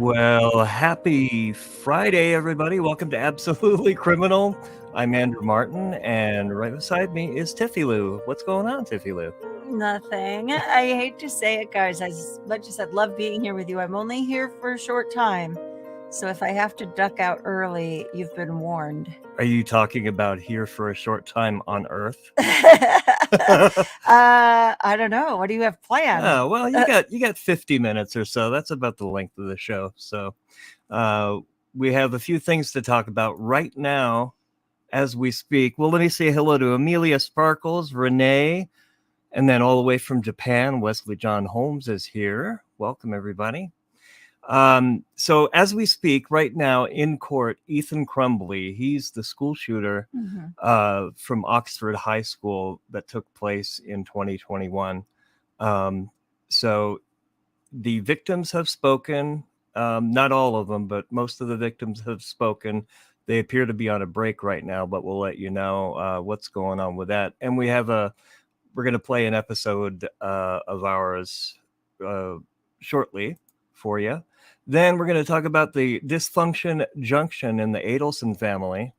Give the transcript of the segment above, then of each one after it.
Well, happy Friday, everybody. Welcome to Absolutely Criminal. I'm Andrew Martin, and right beside me is Tiffie Lou. What's going on, Tiffie Lou? Nothing. I hate to say it, guys. As much as I'd love being here with you, I'm only here for a short time. So if I have to duck out early, you've been warned. Are you talking about here for a short time on Earth? I don't know. What do you have planned? Oh, well, you got 50 minutes or so. That's about the length of the show. So we have a few things to talk about right now as we speak. Well, let me say hello to Amelia Sparkles, Renee, and then all the way from Japan, Wesley John Holmes is here. Welcome, everybody. So as we speak right now in court, Ethan Crumbley, he's the school shooter from Oxford High School that took place in 2021. So the victims have spoken, not all of them, but most of the victims have spoken. They appear to be on a break right now, but we'll let you know what's going on with that. And we're going to play an episode of ours shortly for you. Then we're going to talk about the dysfunction junction in the Adelson family.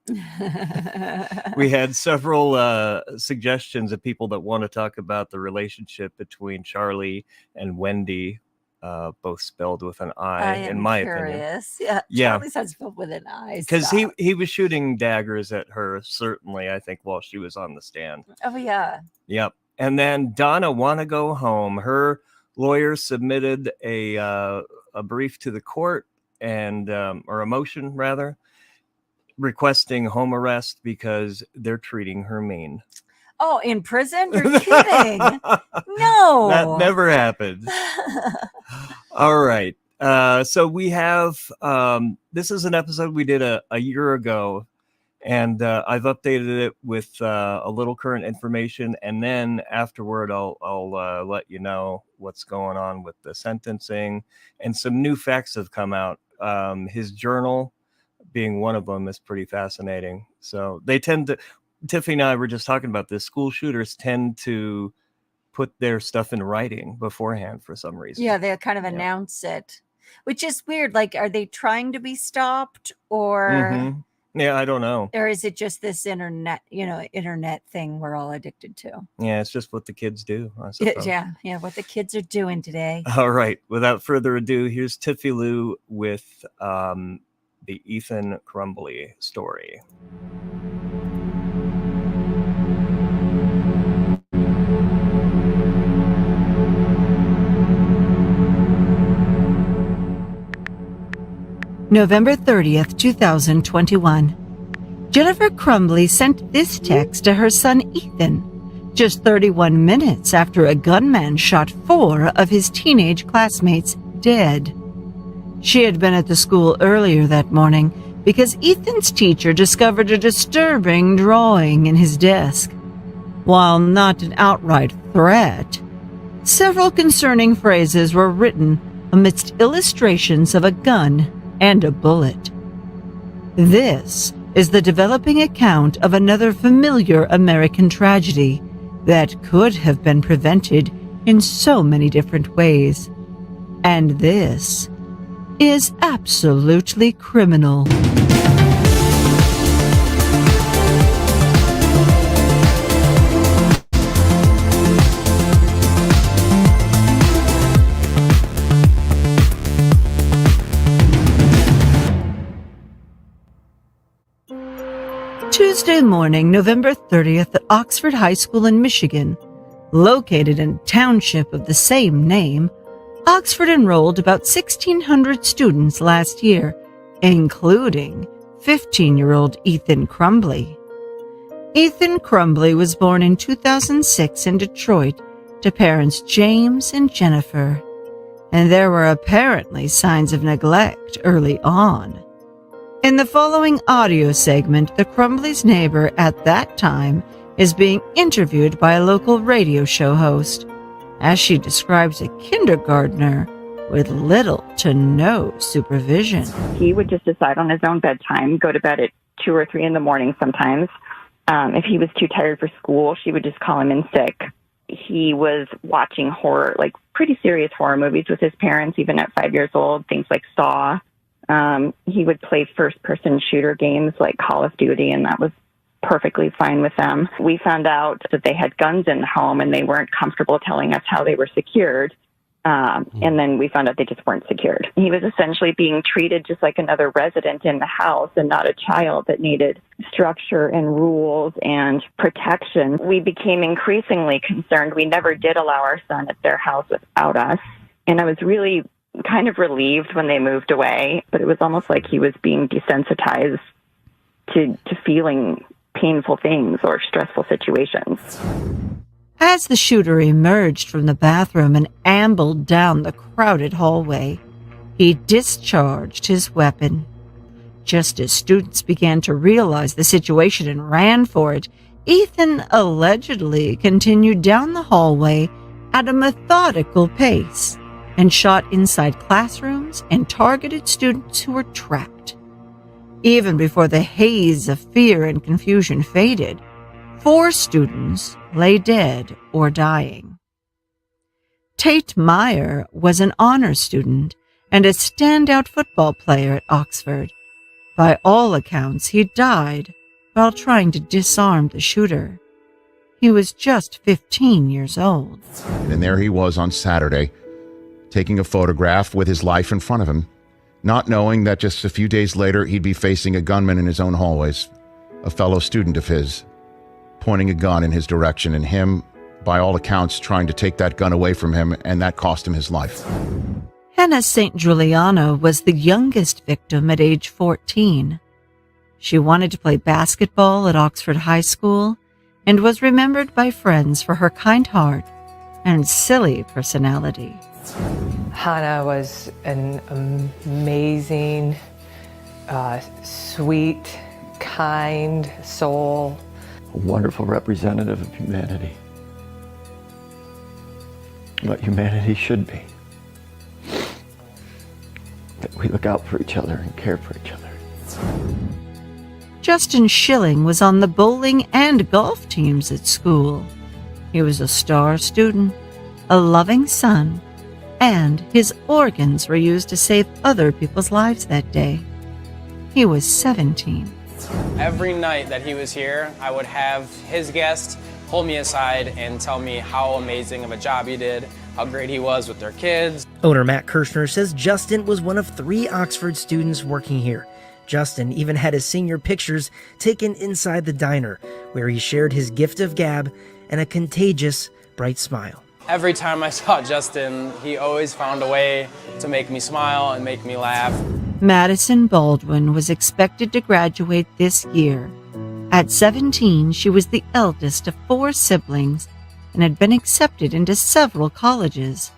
We had several suggestions of people that want to talk about the relationship between Charlie and Wendy, both spelled with an I, in my opinion. Yeah, Charlie's not spelled with an I. Because he was shooting daggers at her, certainly, I think, while she was on the stand. Oh, yeah. Yep. And then Donna wanna go home. Her lawyer submitted a brief to the court and or a motion rather requesting home arrest because they're treating her mean. Oh, in prison? You're kidding. No. That never happened. All right. So we have this is an episode we did a year ago, and I've updated it with a little current information, and then afterward I'll let you know what's going on with the sentencing, and some new facts have come out. His journal being one of them is pretty fascinating. So they tend to, Tiffany and I were just talking about this, school shooters tend to put their stuff in writing beforehand for some reason. Yeah, they kind of announce it, which is weird. Like, are they trying to be stopped or... Yeah, I don't know. Or is it just this internet thing we're all addicted to? Yeah, it's just what the kids do, I suppose. Yeah, what the kids are doing today. All right. Without further ado, here's Tiffie Lou with the Ethan Crumbley story. November 30th, 2021. Jennifer Crumbley sent this text to her son Ethan just 31 minutes after a gunman shot 4 of his teenage classmates dead. She had been at the school earlier that morning because Ethan's teacher discovered a disturbing drawing in his desk. While not an outright threat, several concerning phrases were written amidst illustrations of a gun and a bullet. This is the developing account of another familiar American tragedy that could have been prevented in so many different ways. And this is absolutely criminal. Tuesday morning, November 30th, at Oxford High School in Michigan. Located in a township of the same name, Oxford enrolled about 1,600 students last year, including 15-year-old Ethan Crumbley. Ethan Crumbley was born in 2006 in Detroit to parents James and Jennifer, and there were apparently signs of neglect early on. In the following audio segment, the Crumbley's neighbor at that time is being interviewed by a local radio show host, as she describes a kindergartner with little to no supervision. He would just decide on his own bedtime, go to bed at 2 or 3 in the morning sometimes. If he was too tired for school, she would just call him in sick. he was watching horror, like pretty serious horror movies with his parents, even at 5 years old, things like Saw. He would play first-person shooter games like Call of Duty, and that was perfectly fine with them. We found out that they had guns in the home, and they weren't comfortable telling us how they were secured. And then we found out they just weren't secured. He was essentially being treated just like another resident in the house and not a child that needed structure and rules and protection. We became increasingly concerned. We never did allow our son at their house without us. And I was really kind of relieved when they moved away, but it was almost like he was being desensitized to feeling painful things or stressful situations. As the shooter emerged from the bathroom and ambled down the crowded hallway, he discharged his weapon. Just as students began to realize the situation and ran for it, Ethan allegedly continued down the hallway at a methodical pace and shot inside classrooms and targeted students who were trapped. Even before the haze of fear and confusion faded, 4 students lay dead or dying. Tate Meyer was an honor student and a standout football player at Oxford. By all accounts, he died while trying to disarm the shooter. He was just 15 years old. And there he was on Saturday, taking a photograph with his life in front of him, not knowing that just a few days later he'd be facing a gunman in his own hallways, a fellow student of his, pointing a gun in his direction, and him, by all accounts, trying to take that gun away from him, and that cost him his life. Hannah St. Giuliano was the youngest victim at age 14. She wanted to play basketball at Oxford High School and was remembered by friends for her kind heart and silly personality. Hannah was an amazing, sweet, kind soul. A wonderful representative of humanity. What humanity should be. That we look out for each other and care for each other. Justin Schilling was on the bowling and golf teams at school. He was a star student, a loving son, and his organs were used to save other people's lives that day. He was 17. Every night that he was here, I would have his guests pull me aside and tell me how amazing of a job he did, how great he was with their kids. Owner Matt Kirshner says Justin was one of 3 Oxford students working here. Justin even had his senior pictures taken inside the diner, where he shared his gift of gab and a contagious, bright smile. Every time I saw Justin, he always found a way to make me smile and make me laugh. Madison Baldwin was expected to graduate this year. At 17, she was the eldest of 4 siblings and had been accepted into several colleges.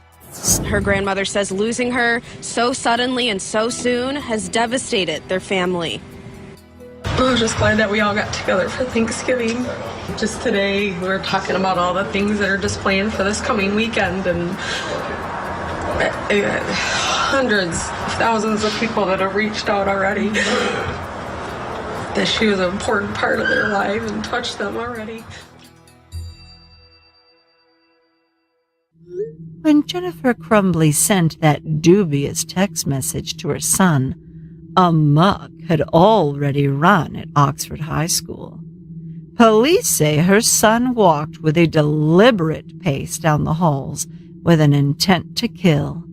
Her grandmother says losing her so suddenly and so soon has devastated their family. I'm just glad that we all got together for Thanksgiving. Just today, we were talking about all the things that are just planned for this coming weekend, and hundreds of thousands of people that have reached out already. That she was an important part of their life and touched them already. When Jennifer Crumbley sent that dubious text message to her son, a muck had already run at Oxford High School. Police say her son walked with a deliberate pace down the halls with an intent to kill,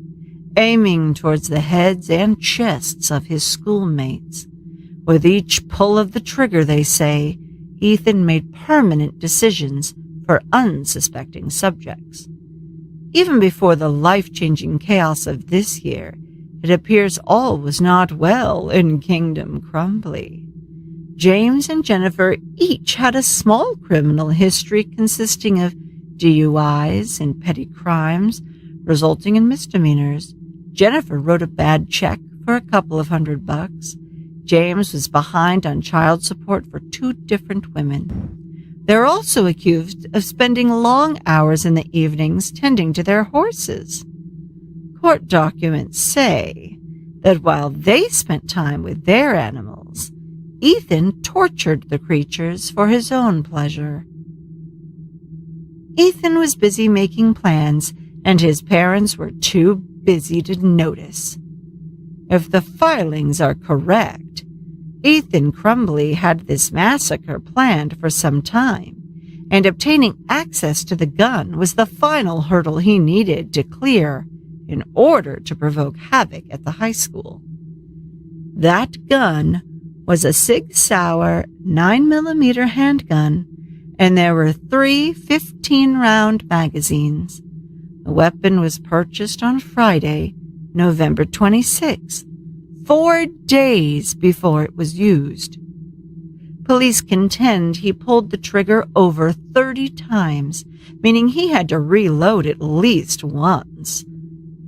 aiming towards the heads and chests of his schoolmates. With each pull of the trigger, they say, Ethan made permanent decisions for unsuspecting subjects. Even before the life-changing chaos of this year, it appears all was not well in Kingdom Crumbley. James and Jennifer each had a small criminal history consisting of DUIs and petty crimes, resulting in misdemeanors. Jennifer wrote a bad check for a couple of $100. James was behind on child support for 2 different women. They're also accused of spending long hours in the evenings tending to their horses. Court documents say that while they spent time with their animals, Ethan tortured the creatures for his own pleasure. Ethan was busy making plans, and his parents were too busy to notice. If the filings are correct, Ethan Crumbley had this massacre planned for some time, and obtaining access to the gun was the final hurdle he needed to clear in order to provoke havoc at the high school. That gun was a Sig Sauer 9mm handgun, and there were 3 15-round magazines. The weapon was purchased on Friday, November 26, 4 days before it was used. Police contend he pulled the trigger over 30 times, meaning he had to reload at least once.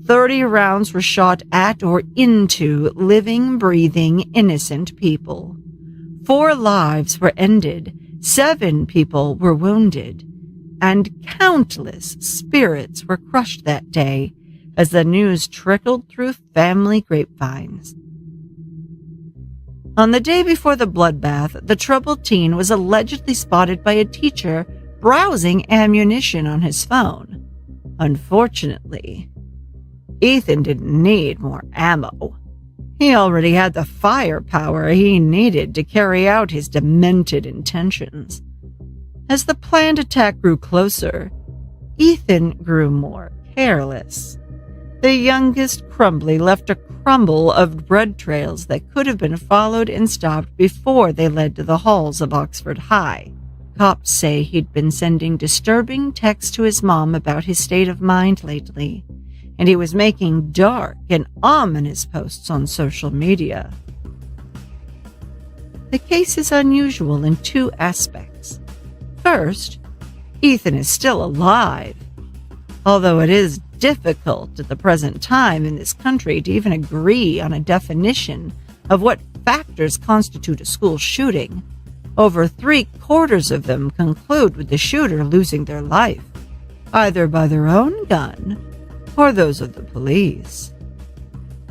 30 rounds were shot at or into living, breathing, innocent people. 4 lives were ended, 7 people were wounded, and countless spirits were crushed that day as the news trickled through family grapevines. On the day before the bloodbath, the troubled teen was allegedly spotted by a teacher browsing ammunition on his phone. Unfortunately, Ethan didn't need more ammo. He already had the firepower he needed to carry out his demented intentions. As the planned attack grew closer, Ethan grew more careless. The youngest Crumbley left a crumble of bread trails that could have been followed and stopped before they led to the halls of Oxford High. Cops say he'd been sending disturbing texts to his mom about his state of mind lately, and he was making dark and ominous posts on social media. The case is unusual in 2 aspects. First, Ethan is still alive, although it is difficult at the present time in this country to even agree on a definition of what factors constitute a school shooting. Over 3/4 of them conclude with the shooter losing their life, either by their own gun or those of the police.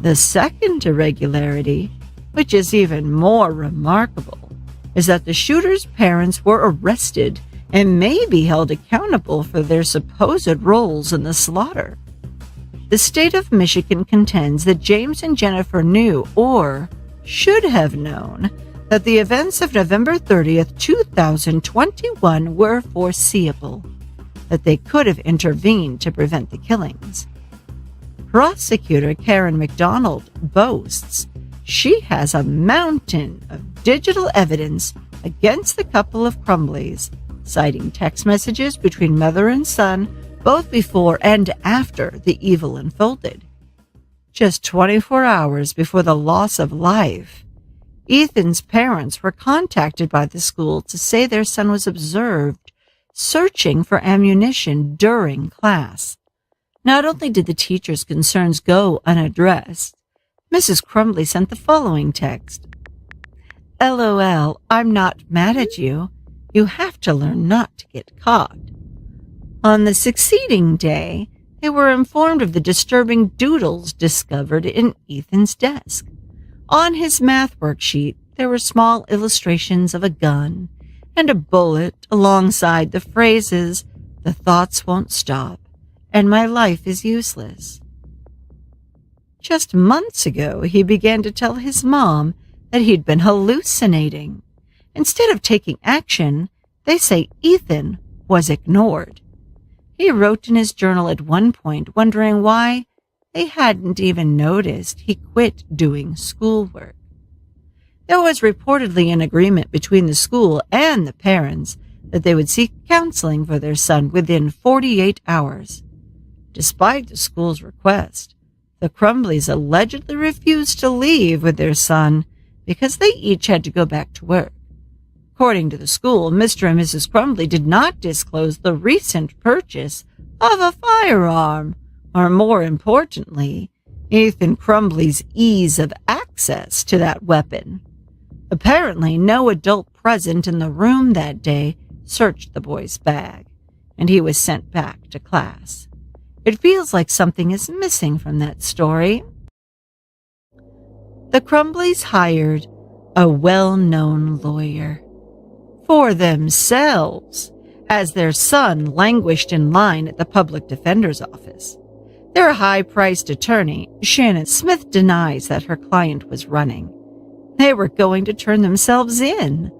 The second irregularity, which is even more remarkable, is that the shooter's parents were arrested and may be held accountable for their supposed roles in the slaughter. The state of Michigan contends that James and Jennifer knew, or should have known, that the events of November 30th, 2021 were foreseeable, that they could have intervened to prevent the killings. Prosecutor Karen McDonald boasts she has a mountain of digital evidence against the couple of Crumbleys, citing text messages between mother and son both before and after the evil unfolded. Just 24 hours before the loss of life, Ethan's parents were contacted by the school to say their son was observed searching for ammunition during class. Not only did the teacher's concerns go unaddressed, Mrs. Crumbley sent the following text. LOL, I'm not mad at you. You have to learn not to get caught. On the succeeding day, they were informed of the disturbing doodles discovered in Ethan's desk. On his math worksheet, there were small illustrations of a gun and a bullet alongside the phrases, "The thoughts won't stop," and "My life is useless." Just months ago, he began to tell his mom that he'd been hallucinating. Instead of taking action, they say Ethan was ignored. He wrote in his journal at one point, wondering why they hadn't even noticed he quit doing schoolwork. There was reportedly an agreement between the school and the parents that they would seek counseling for their son within 48 hours. Despite the school's request, the Crumbleys allegedly refused to leave with their son because they each had to go back to work. According to the school, Mr. and Mrs. Crumbley did not disclose the recent purchase of a firearm, or more importantly, Ethan Crumbley's ease of access to that weapon. Apparently, no adult present in the room that day searched the boy's bag, and he was sent back to class. It feels like something is missing from that story. The Crumbleys hired a well-known lawyer for themselves as their son languished in line at the public defender's office. Their high-priced attorney, Shannon Smith, denies that her client was running. They were going to turn themselves in,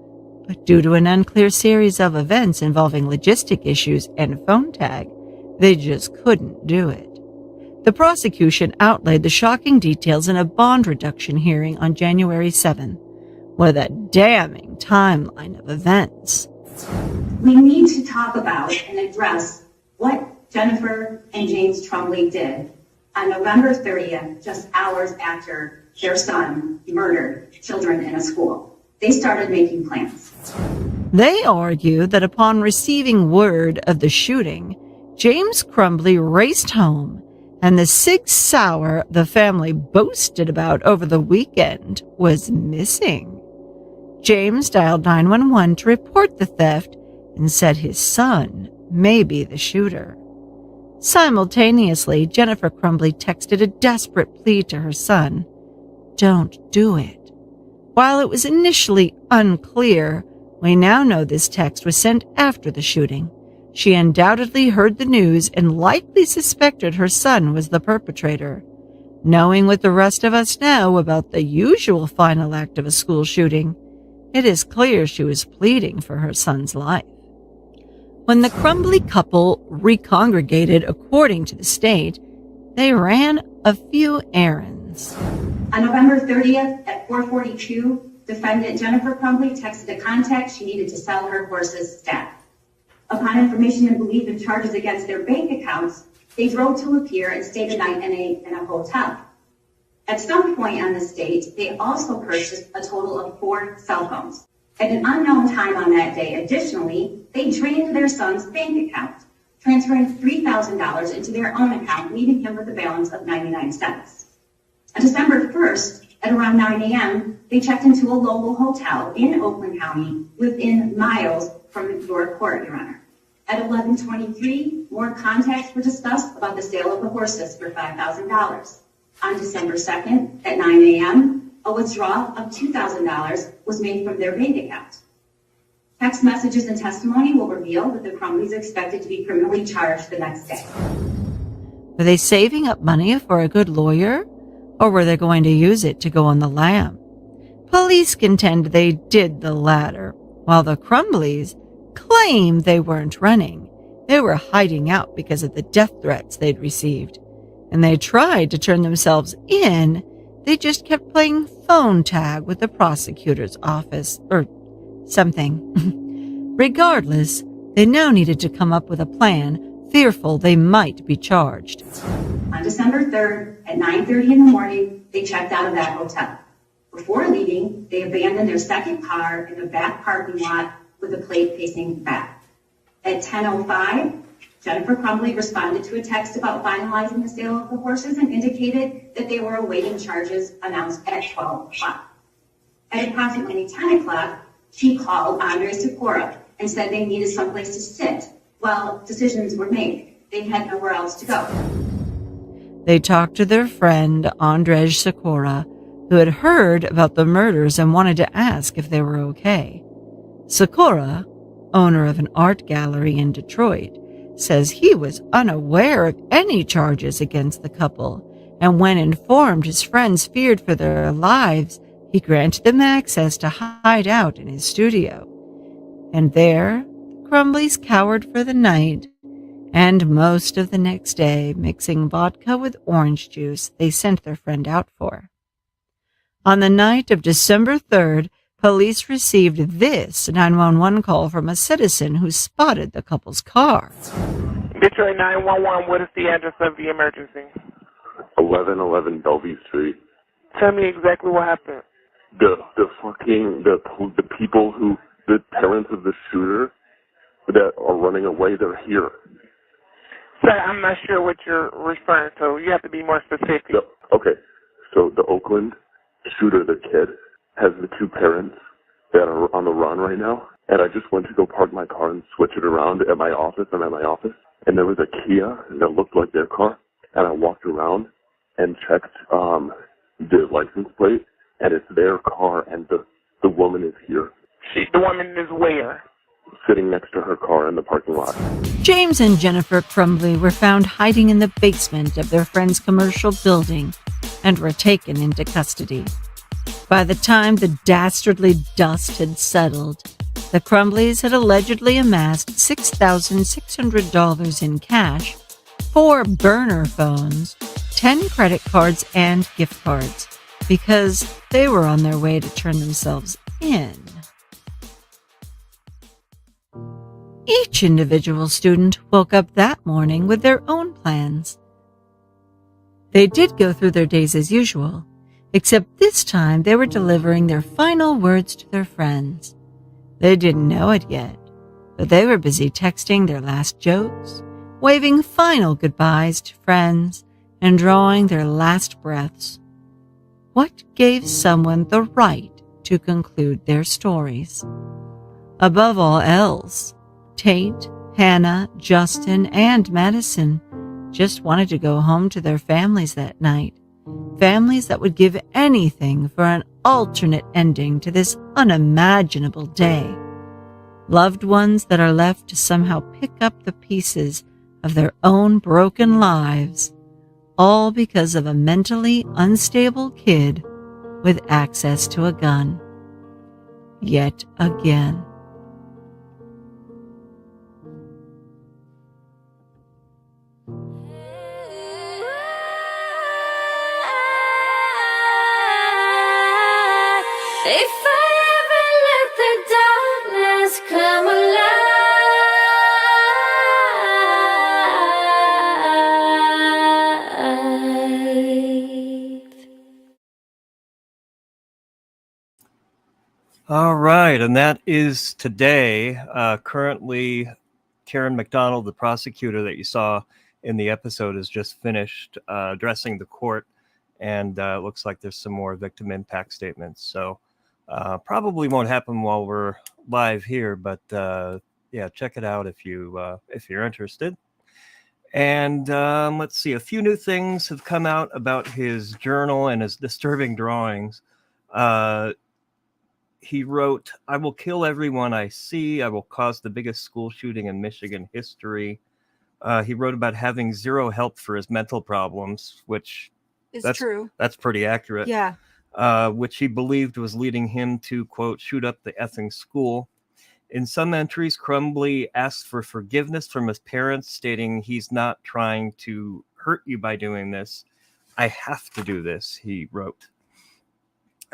but due to an unclear series of events involving logistic issues and phone tag, they just couldn't do it. The prosecution outlaid the shocking details in a bond reduction hearing on January 7, with a damning timeline of events. We need to talk about and address what Jennifer and James Crumbley did on November 30th, just hours after their son murdered children in a school. They started making plans. They argue that upon receiving word of the shooting, James Crumbley raced home, and the Sig Sauer the family boasted about over the weekend was missing. James dialed 911 to report the theft and said his son may be the shooter. Simultaneously, Jennifer Crumbley texted a desperate plea to her son, "Don't do it." While it was initially unclear, we now know this text was sent after the shooting. She undoubtedly heard the news and likely suspected her son was the perpetrator. Knowing what the rest of us know about the usual final act of a school shooting, it is clear she was pleading for her son's life. When the Crumbley couple recongregated according to the state, they ran a few errands. On November 30th at 4:42, defendant Jennifer Crumbley texted a contact she needed to sell her horse's stat. Upon information and belief in charges against their bank accounts, they drove to Lapeer and stayed the night in a hotel. At some point on this date, they also purchased a total of 4 cell phones. At an unknown time on that day, additionally, they drained their son's bank account, transferring $3,000 into their own account, leaving him with a balance of 99 cents. On December 1st, at around 9 a.m., they checked into a local hotel in Oakland County within miles from your court, Your Honor. At 11:23, more contacts were discussed about the sale of the horses for $5,000. On December 2nd, at 9 a.m., a withdrawal of $2,000 was made from their bank account. Text messages and testimony will reveal that the Crumbleys are expected to be criminally charged the next day. Were they saving up money for a good lawyer, or were they going to use it to go on the lam? Police contend they did the latter, while the Crumbleys claim they weren't running. They were hiding out because of the death threats they'd received, and they tried to turn themselves in. They just kept playing phone tag with the prosecutor's office, or something. Regardless, they now needed to come up with a plan, fearful they might be charged. On December 3rd, at 9:30 in the morning, they checked out of that hotel. Before leaving, they abandoned their second car in the back parking lot with a plate facing back. At 10:05, Jennifer Crumbley responded to a text about finalizing the sale of the horses and indicated that they were awaiting charges announced at 12 o'clock. At approximately 10 o'clock, she called Andre Sikora and said they needed someplace to sit while decisions were made. They had nowhere else to go. They talked to their friend, Andrzej Sikora, who had heard about the murders and wanted to ask if they were okay. Sikora, owner of an art gallery in Detroit, says he was unaware of any charges against the couple, and when informed his friends feared for their lives, he granted them access to hide out in his studio. And there, the Crumbleys cowered for the night, and most of the next day, mixing vodka with orange juice they sent their friend out for. On the night of December 3rd, police received this 911 call from a citizen who spotted the couple's car. Detroit 911, what is the address of the emergency? 1111 Bellevue Street. Tell me exactly what happened. The people who, the parents of the shooter that are running away, they're here. Sir, I'm not sure what you're referring to. You have to be more specific. Okay, so the Oakland shooter, the kid, has the 2 parents that are on the run right now. And I just went to go park my car and switch it around at my office. I'm at my office. And there was a Kia that looked like their car. And I walked around and checked the license plate. And it's their car, and the woman is here. The woman is where? sitting next to her car in the parking lot. James and Jennifer Crumbley were found hiding in the basement of their friend's commercial building and were taken into custody. By the time the dastardly dust had settled, the Crumbleys had allegedly amassed $6,600 in cash, 4 burner phones, 10 credit cards, and gift cards, because they were on their way to turn themselves in. Each individual student woke up that morning with their own plans. They did go through their days as usual, except this time they were delivering their final words to their friends. They didn't know it yet, but they were busy texting their last jokes, waving final goodbyes to friends, and drawing their last breaths. What gave someone the right to conclude their stories? Above all else, Tate, Hannah, Justin, and Madison just wanted to go home to their families that night. Families that would give anything for an alternate ending to this unimaginable day. Loved ones that are left to somehow pick up the pieces of their own broken lives, all because of a mentally unstable kid with access to a gun. Yet again. If I ever let the darkness come alive. All right, and that is today. Currently, Karen McDonald, the prosecutor that you saw in the episode, has just finished addressing the court, and it looks like there's some more victim impact statements. So probably won't happen while we're live here, but yeah, check it out if you're interested. And let's see, a few new things have come out about his journal and his disturbing drawings. He wrote, "I will kill everyone I see. I will cause the biggest school shooting in Michigan history." He wrote about having zero help for his mental problems, which It's true. That's pretty accurate. Yeah. Which he believed was leading him to, quote, shoot up the effing school. In some entries, Crumbley asked for forgiveness from his parents, stating he's not trying to hurt you by doing this. I have to do this, he wrote.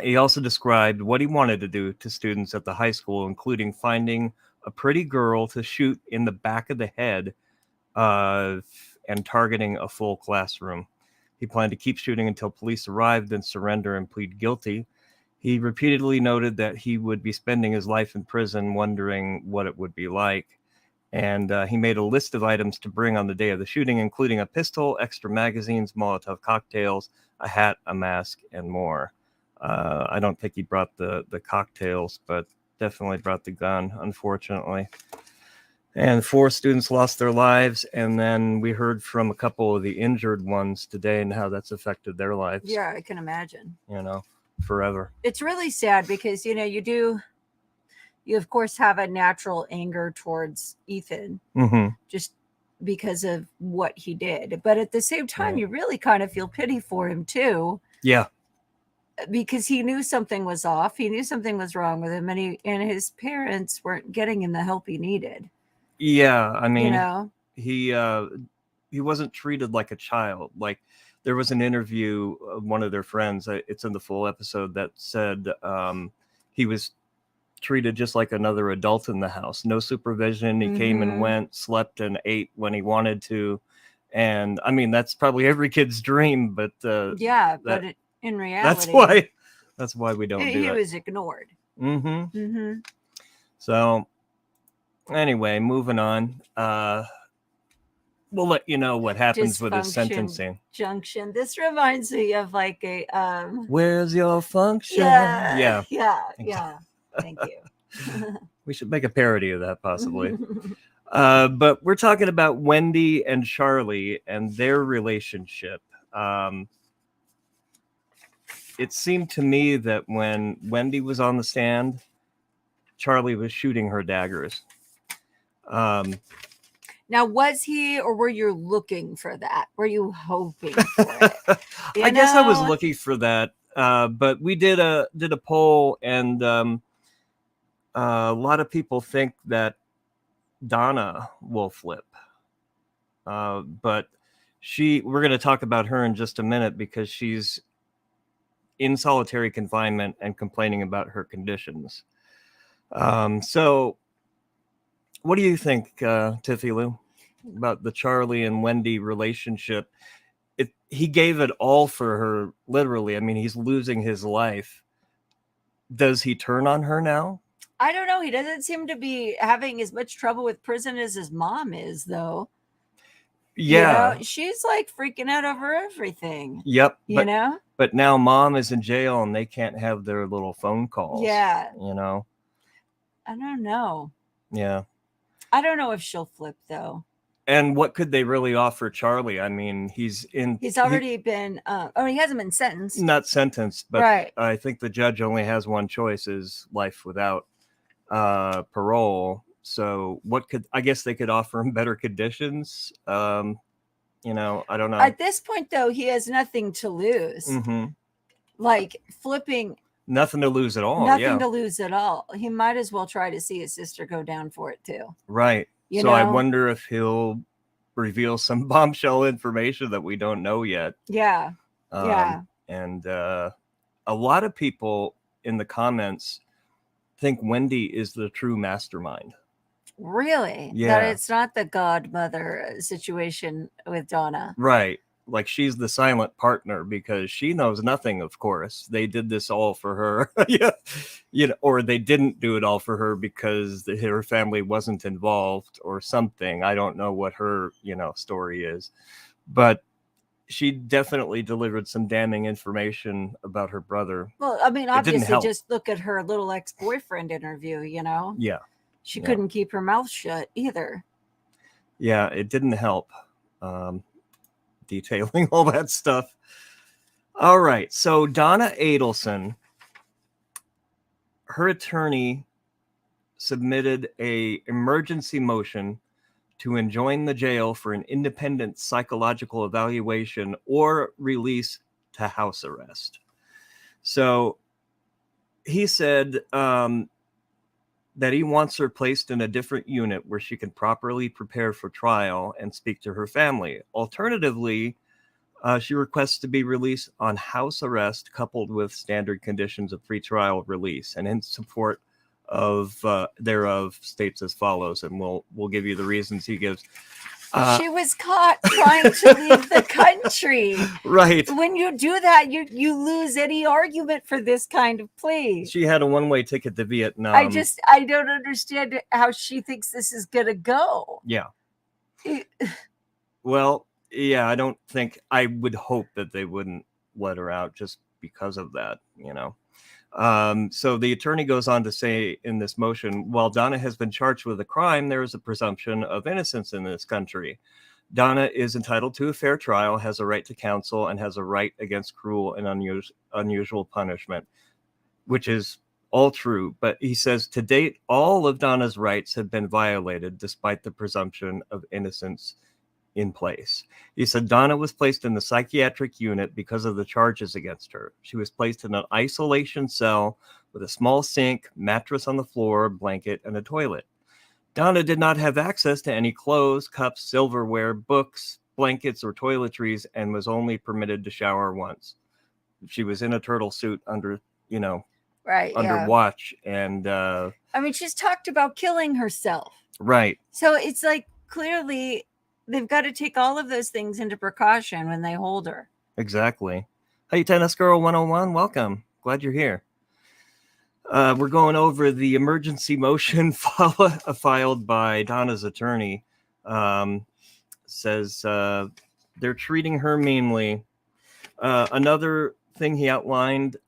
He also described what he wanted to do to students at the high school, including finding a pretty girl to shoot in the back of the head and targeting a full classroom. He planned to keep shooting until police arrived, then surrender and plead guilty. He repeatedly noted that he would be spending his life in prison, wondering what it would be like. And he made a list of items to bring on the day of the shooting, including a pistol, extra magazines, Molotov cocktails, a hat, a mask, and more. I don't think he brought the cocktails, but definitely brought the gun, unfortunately. And 4 students lost their lives, and then we heard from a couple of the injured ones today and how that's affected their lives. Yeah, I can imagine. Forever. It's really sad because, you of course have a natural anger towards Ethan, just because of what he did. But at the same time, you really kind of feel pity for him too. Yeah. Because he knew something was off. He knew something was wrong with him, and his parents weren't getting him the help he needed. Yeah, I mean, he wasn't treated like a child. Like, there was an interview of one of their friends, it's in the full episode, that said he was treated just like another adult in the house. No supervision. He came and went, slept and ate when he wanted to. And I mean, that's probably every kid's dream, but in reality, that's why we don't do he that. was ignored. So anyway, moving on. We'll let you know what happens with his sentencing. Junction. This reminds me of like a Where's your function? Yeah. Thank you. We should make a parody of that, possibly. But we're talking about Wendy and Charlie and their relationship. It seemed to me that when Wendy was on the stand, Charlie was shooting her daggers. Now, was he, or were you looking for that? Were you hoping for it? I guess I was looking for that, but we did a poll, and a lot of people think that Donna will flip, but we're going to talk about her in just a minute because she's in solitary confinement and complaining about her conditions. So what do you think, Tiffie Lou, about the Charlie and Wendy relationship? He gave it all for her, literally. I mean, he's losing his life. Does he turn on her now? I don't know. He doesn't seem to be having as much trouble with prison as his mom is, though. Yeah. You know, she's like freaking out over everything. Yep. You know? But now mom is in jail and they can't have their little phone calls. Yeah. You know? I don't know. Yeah. I don't know if she'll flip, though. And what could they really offer Charlie? I mean, he's already been, he hasn't been sentenced. Not sentenced, but right. I think the judge only has one choice, is life without parole. So I guess they could offer him better conditions. You know, I don't know. At this point, though, he has nothing to lose. Mm-hmm. Like flipping. Nothing to lose at all. Nothing to lose at all. He might as well try to see his sister go down for it, too. Right. You so know? I wonder if he'll reveal some bombshell information that we don't know yet. Yeah. Yeah. And a lot of people in the comments think Wendy is the true mastermind. Really? Yeah. That it's not the godmother situation with Donna. Right. Like she's the silent partner because she knows nothing, of course. They did this all for her. Yeah. You know, or they didn't do it all for her because her family wasn't involved or something. I don't know what her, story is. But she definitely delivered some damning information about her brother. Well, I mean, obviously, just look at her little ex-boyfriend interview, Yeah. She couldn't keep her mouth shut either. Yeah, it didn't help. Detailing all that stuff. All right. So Donna Adelson, her attorney submitted a emergency motion to enjoin the jail for an independent psychological evaluation or release to house arrest. So he said that he wants her placed in a different unit where she can properly prepare for trial and speak to her family. Alternatively, she requests to be released on house arrest coupled with standard conditions of pretrial release, and in support of thereof states as follows, and we'll give you the reasons he gives. She was caught trying to leave the country. Right. When you do that, you lose any argument for this kind of plea. She had a one-way ticket to Vietnam. I don't understand how she thinks this is gonna go. Yeah. Well, yeah, I would hope that they wouldn't let her out just because of that, So the attorney goes on to say in this motion, while Donna has been charged with a crime, there is a presumption of innocence in this country. Donna is entitled to a fair trial, has a right to counsel, and has a right against cruel and unusual punishment, which is all true. But he says to date, all of Donna's rights have been violated despite the presumption of innocence in place. He said Donna was placed in the psychiatric unit because of the charges against her. She was placed in an isolation cell with a small sink, mattress on the floor, blanket, and a toilet. Donna did not have access to any clothes, cups, silverware, books, blankets, or toiletries, and was only permitted to shower once. She was in a turtle suit under watch. And I mean, she's talked about killing herself. Right. So it's like clearly they've got to take all of those things into precaution when they hold her. Exactly. Hey, Tennis Girl 101, welcome. Glad you're here. We're going over the emergency motion filed by Donna's attorney. Says they're treating her meanly. Another thing he outlined,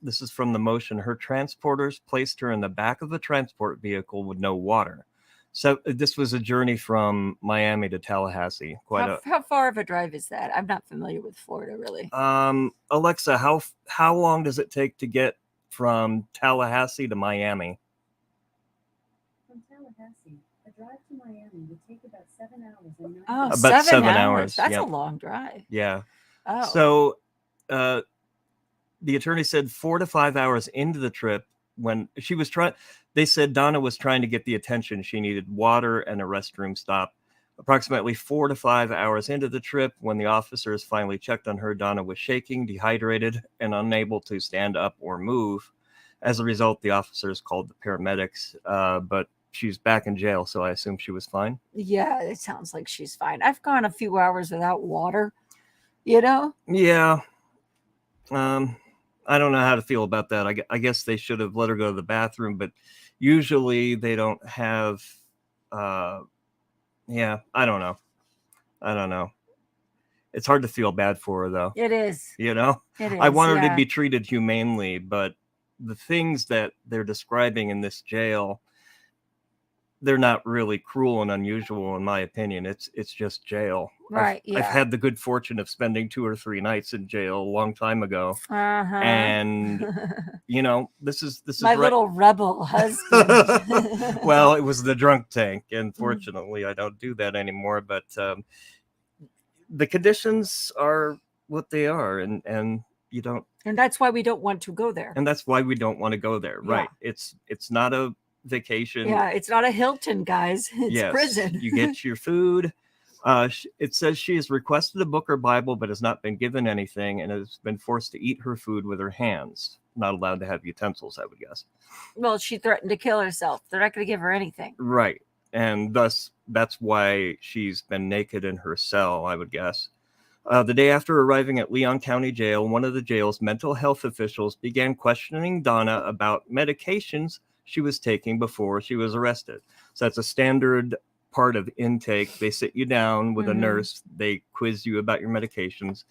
this is from the motion, her transporters placed her in the back of the transport vehicle with no water. So this was a journey from Miami to Tallahassee. How far of a drive is that? I'm not familiar with Florida, really. Alexa, how long does it take to get from Tallahassee to Miami? From Tallahassee, a Oh, About 7 hours. hours. That's Yep. a long drive. Yeah. Oh. So the attorney said 4 to 5 hours into the trip, when she was trying, they said Donna was trying to get the attention. She needed water and a restroom stop. Approximately 4 to 5 hours into the trip, when the officers finally checked on her, Donna was shaking, dehydrated, and unable to stand up or move. As a result, the officers called the paramedics, but she's back in jail, so I assume she was fine. Yeah, it sounds like she's fine. I've gone a few hours without water, you know? Yeah. I don't know how to feel about that. I guess they should have let her go to the bathroom, but usually they don't have. Yeah, I don't know. It's hard to feel bad for her, though. It is. You know, It I is, want her yeah. to be treated humanely, but the things that they're describing in this jail, they're not really cruel and unusual, in my opinion. It's just jail. Right, I've yeah. had the good fortune of spending 2 or 3 nights in jail a long time ago, Uh-huh. and you know, this is My right. little rebel husband. Well, it was the drunk tank, and fortunately, I don't do that anymore. But the conditions are what they are, and you don't. And that's why we don't want to go there. And that's why we don't want to go there, Yeah. right? It's not a vacation. Yeah, it's not a Hilton, guys. It's Yes, prison. You get your food. It says she has requested a book or Bible, but has not been given anything, and has been forced to eat her food with her hands. Not allowed to have utensils, I would guess. Well, she threatened to kill herself. They're not going to give her anything. Right. And thus, that's why she's been naked in her cell, I would guess. The day after arriving at Leon County Jail, one of the jail's mental health officials began questioning Donna about medications she was taking before she was arrested. So that's a standard part of intake. They sit you down with a nurse. They quiz you about your medications.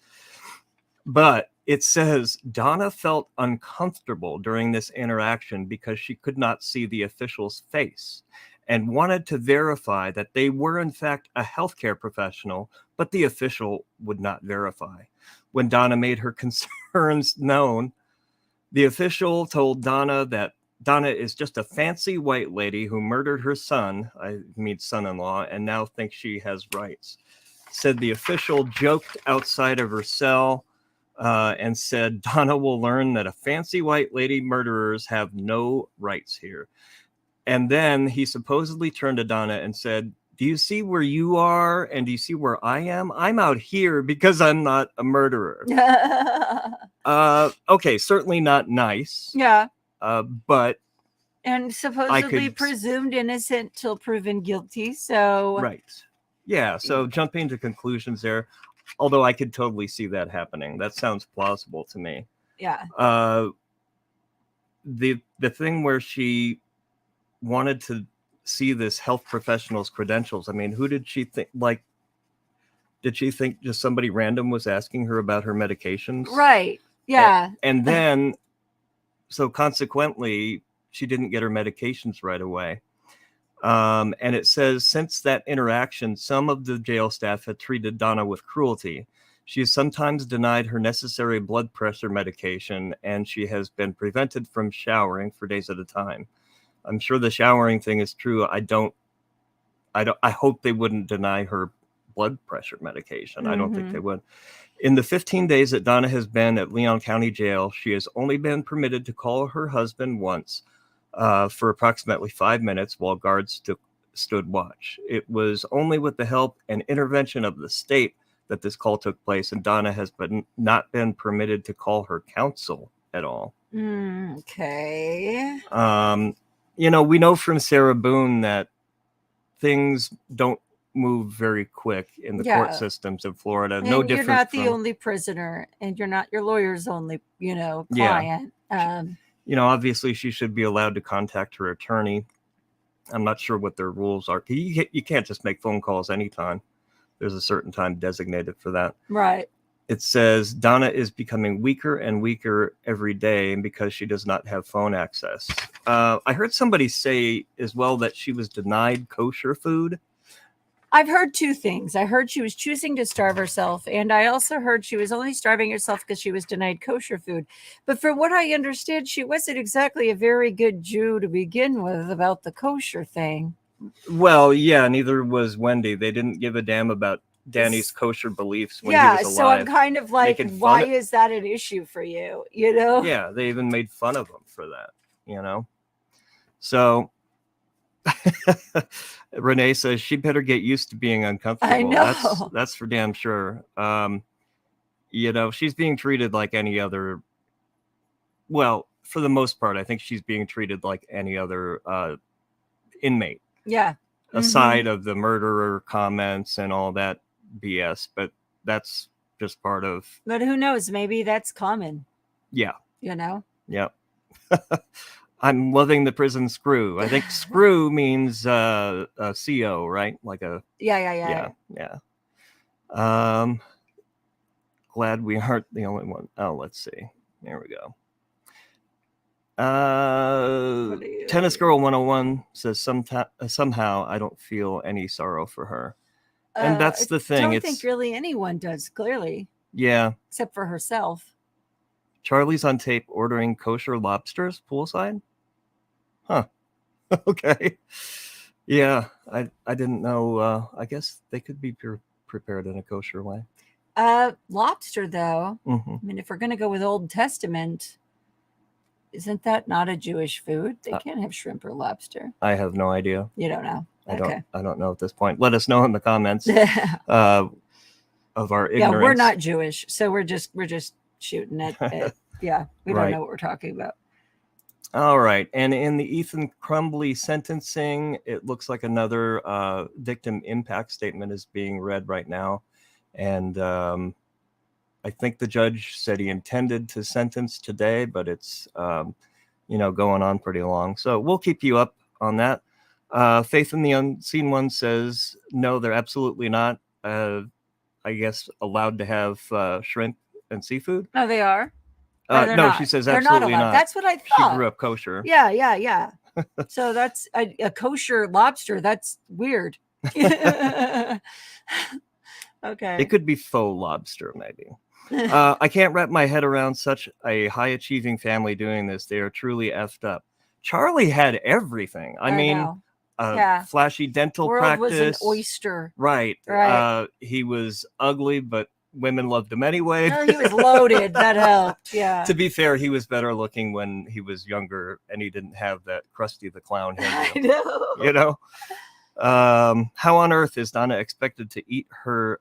But it says Donna felt uncomfortable during this interaction because she could not see the official's face and wanted to verify that they were in fact a healthcare professional, but the official would not verify. When Donna made her concerns known, the official told Donna that Donna is just a fancy white lady who murdered her son, I mean son-in-law, and now thinks she has rights. Said the official joked outside of her cell and said Donna will learn that a fancy white lady murderers have no rights here. And then he supposedly turned to Donna and said, do you see where you are? And do you see where I am? I'm out here because I'm not a murderer. Okay, certainly not nice. Yeah. But and supposedly could- presumed innocent till proven guilty. So right. Yeah. So jumping to conclusions there, although I could totally see that happening. That sounds plausible to me. Yeah. The thing where she wanted to see this health professional's credentials. I mean, who did she think? Like, did she think just somebody random was asking her about her medications? Right. Yeah. And then, so consequently, she didn't get her medications right away. And it says, since that interaction, some of the jail staff had treated Donna with cruelty. She has sometimes denied her necessary blood pressure medication, and she has been prevented from showering for days at a time. I'm sure the showering thing is true. I hope they wouldn't deny her blood pressure medication. I don't think they would. In the 15 days that Donna has been at Leon County Jail, she has only been permitted to call her husband once for approximately 5 minutes while guards stood watch. It was only with the help and intervention of the state that this call took place, and Donna has not been permitted to call her counsel at all. Okay. You know, we know from Sarah Boone that things don't move very quick in the court systems of Florida. And no different. You're not the from, only prisoner, and you're not your lawyer's only, Yeah. client. You know, obviously she should be allowed to contact her attorney. I'm not sure what their rules are. You can't just make phone calls anytime. There's a certain time designated for that. Right. It says Donna is becoming weaker and weaker every day because she does not have phone access. I heard somebody say as well that she was denied kosher food. I've heard two things. I heard she was choosing to starve herself, and I also heard she was only starving herself because she was denied kosher food. But from what I understand, she wasn't exactly a very good Jew to begin with about the kosher thing. Well, yeah, neither was Wendy. They didn't give a damn about Danny's kosher beliefs when he Yeah, was alive. so I'm kind of like, Making fun why of- is that an issue for you? You know? Yeah, they even made fun of him for that, you know? So Renee says she better get used to being uncomfortable. I know. That's for damn sure. You know, she's being treated like any other. Well, for the most part, I think she's being treated like any other inmate, Yeah. aside of the murderer comments and all that BS. But that's just part of. But who knows? Maybe that's common, Yeah. you know? Yep. I'm loving the prison screw. I think screw means a CO, right? Like a Yeah. Glad we aren't the only one. Oh, let's see. There we go. Tennis Girl 101 says somehow I don't feel any sorrow for her. And that's the thing. I don't think really anyone does, clearly. Yeah. Except for herself. Charlie's on tape ordering kosher lobsters poolside. Huh. Okay. Yeah. I didn't know. I guess they could be prepared in a kosher way. Lobster, though. Mm-hmm. I mean, if we're going to go with Old Testament, isn't that not a Jewish food? They can't have shrimp or lobster. I have no idea. You don't know. I don't know at this point. Let us know in the comments of our ignorance. Yeah, we're not Jewish, so we're just shooting it. Yeah, we don't know what we're talking about. All right, and in the Ethan Crumbley sentencing, it looks like another victim impact statement is being read right now, and I think the judge said he intended to sentence today, but it's going on pretty long. So we'll keep you up on that. Faith in the Unseen One says no, they're absolutely not. I guess allowed to have shrimp and seafood. No, they are. No, not. she says They're absolutely not allowed. not. That's what I thought. She grew up kosher. Yeah. So that's a kosher lobster. That's weird. Okay. It could be faux lobster, maybe. I can't wrap my head around such a high-achieving family doing this. They are truly effed up. Charlie had everything. I mean, flashy dental World practice. was an oyster. Right. He was ugly, but women loved him anyway. No, he was loaded. That helped. Yeah. To be fair, he was better looking when he was younger, and he didn't have that Krusty the Clown hair. I know. You know? How on earth is Donna expected to eat her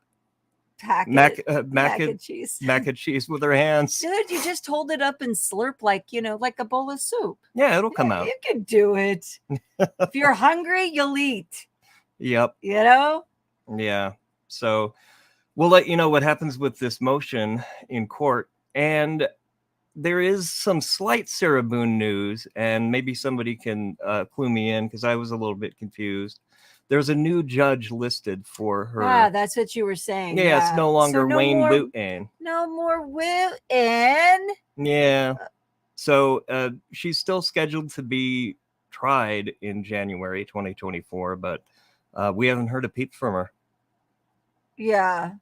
mac and cheese with her hands? Dude, you just hold it up and slurp like a bowl of soup. Yeah, it'll come out. You can do it. If you're hungry, you'll eat. Yep. You know? Yeah. So we'll let you know what happens with this motion in court. And there is some slight Sarah Boone news, and maybe somebody can clue me in because I was a little bit confused. There's a new judge listed for her. That's what you were saying. Yeah, it's no longer Wayne Wooten. No more Wooten. Yeah. So she's still scheduled to be tried in January 2024, but we haven't heard a peep from her. Yeah.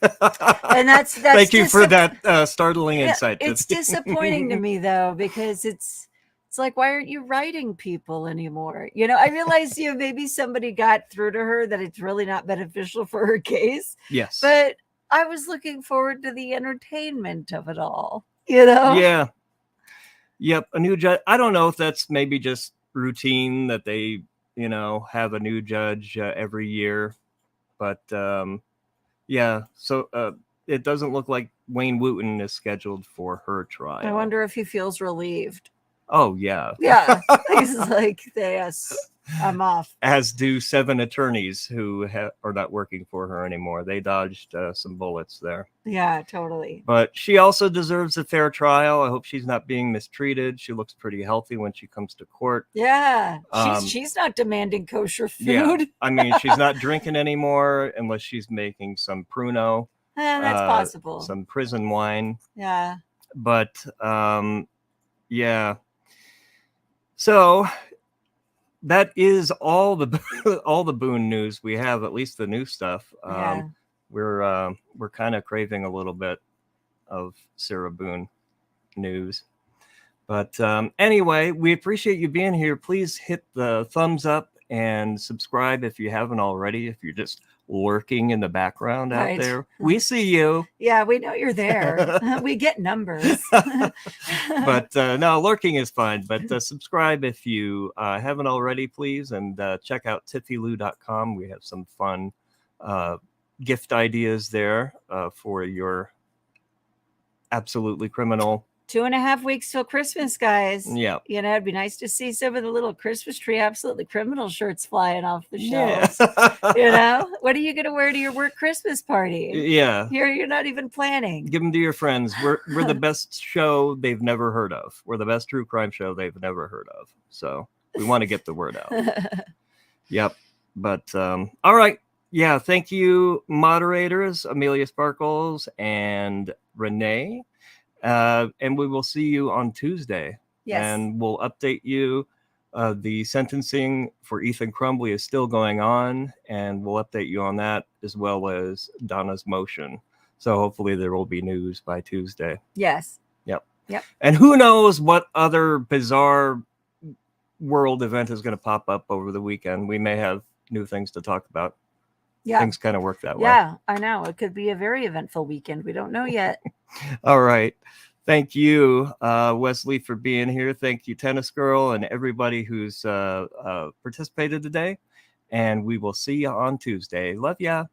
And that's thank you for that startling insight. It's disappointing to me though, because it's like, why aren't you writing people anymore? I realize maybe somebody got through to her that it's really not beneficial for her case. Yes. But I was looking forward to the entertainment of it all. Yeah. Yep. A new judge. I don't know if that's maybe just routine that they, have a new judge every year, but yeah. So it doesn't look like Wayne Wooten is scheduled for her trial. I wonder if he feels relieved. Oh, yeah. Yeah. He's like, yes, I'm off. As do 7 attorneys who are not working for her anymore. They dodged some bullets there. Yeah, totally. But she also deserves a fair trial. I hope she's not being mistreated. She looks pretty healthy when she comes to court. Yeah. She's not demanding kosher food. Yeah. I mean, she's not drinking anymore unless she's making some Pruno. That's possible. Some prison wine. Yeah. But yeah. So that is all the Boone news we have, at least the new stuff. Yeah. We're kind of craving a little bit of Sarah Boone news. But anyway, we appreciate you being here. Please hit the thumbs up and subscribe if you haven't already. If you're just lurking in the background out Right. there, we see you. Yeah, we know you're there. We get numbers. But no, lurking is fine. But subscribe if you haven't already, please. And check out tiffielou.com. We have some fun gift ideas there for your absolutely criminal. 2.5 weeks till Christmas, guys. Yeah. You know, it'd be nice to see some of the little Christmas tree absolutely criminal shirts flying off the Yeah. shelves. You know, what are you going to wear to your work Christmas party? Yeah. Here, you're not even planning. Give them to your friends. We're the best show they've never heard of. We're the best true crime show they've never heard of. So we want to get the word out. Yep. But all right. Yeah. Thank you, moderators, Amelia Sparkles and Renee. And we will see you on Tuesday. Yes. And we'll update you. The sentencing for Ethan Crumbley is still going on, and we'll update you on that as well as Donna's motion. So hopefully there will be news by Tuesday. Yes. Yep. Yep. And who knows what other bizarre world event is going to pop up over the weekend. We may have new things to talk about. Yeah. Things kind of work that way. Yeah, I know. It could be a very eventful weekend. We don't know yet. All right. Thank you, Wesley, for being here. Thank you, Tennis Girl, and everybody who's participated today. And we will see you on Tuesday. Love ya.